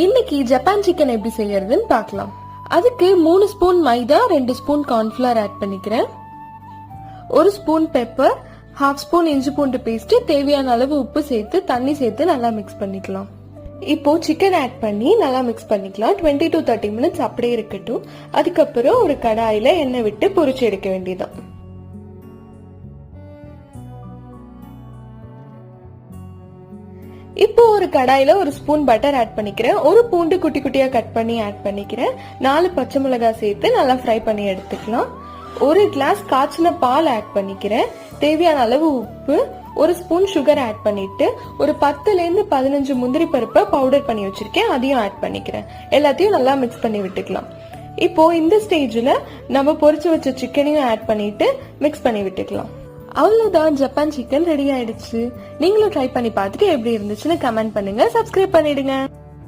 இன்னைக்கு Japan chicken எப்படி செய்யறதுன்னு பார்க்கலாம். அதுக்கு 3 ஸ்பூன் மைதா, 2 ஸ்பூன் கார்ன்ஃபிளவர் ஆட் பண்ணிக்கிறேன். 1 ஸ்பூன் பெப்பர், 1/2 ஸ்பூன் இஞ்சி பூண்டு பேஸ்ட், தேவையான அளவு உப்பு சேர்த்து தண்ணி சேர்த்து நல்லா மிக்ஸ் பண்ணிக்கலாம். இப்போ சிக்கன் ஆட் பண்ணி நல்லா மிக்ஸ் பண்ணிக்கலாம். 20 to 30 மினிட்ஸ் அப்படியே இருக்கட்டும். அதுக்கப்புறம் ஒரு கடாயில எண்ணெய் விட்டு பொரிச்சு எடுக்க வேண்டியதான். இப்போ ஒரு கடாயில 1 ஸ்பூன் பட்டர் ஆட் பண்ணிக்கிறேன். 1 பூண்டு குட்டி குட்டியா கட் பண்ணி ஆட் பண்ணிக்கிறேன். 4 பச்சை மிளகாய் சேர்த்து நல்லா ஃப்ரை பண்ணி எடுத்துக்கலாம். 1 கிளாஸ் காய்ச்சின பால் ஆட் பண்ணிக்கிறேன். தேவையான அளவு உப்பு, 1 ஸ்பூன் சுகர் ஆட் பண்ணிட்டு ஒரு 10ல இருந்து 15 முந்திரி பருப்பை பவுடர் பண்ணி வச்சிருக்கேன், அதையும் ஆட் பண்ணிக்கிறேன். எல்லாத்தையும் நல்லா மிக்ஸ் பண்ணி விட்டுக்கலாம். இப்போ இந்த ஸ்டேஜ்ல நம்ம பொரிச்சு வச்ச சிக்கனையும் ஆட் பண்ணிட்டு மிக்ஸ் பண்ணி விட்டுக்கலாம். அவ்வளவுதான், ஜப்பான் சிக்கன் ரெடி ஆயிடுச்சு. நீங்களும் ட்ரை பண்ணி பார்த்துட்டு எப்படி இருந்துச்சுன்னு கமெண்ட் பண்ணுங்க, சப்ஸ்கிரைப் பண்ணிடுங்க.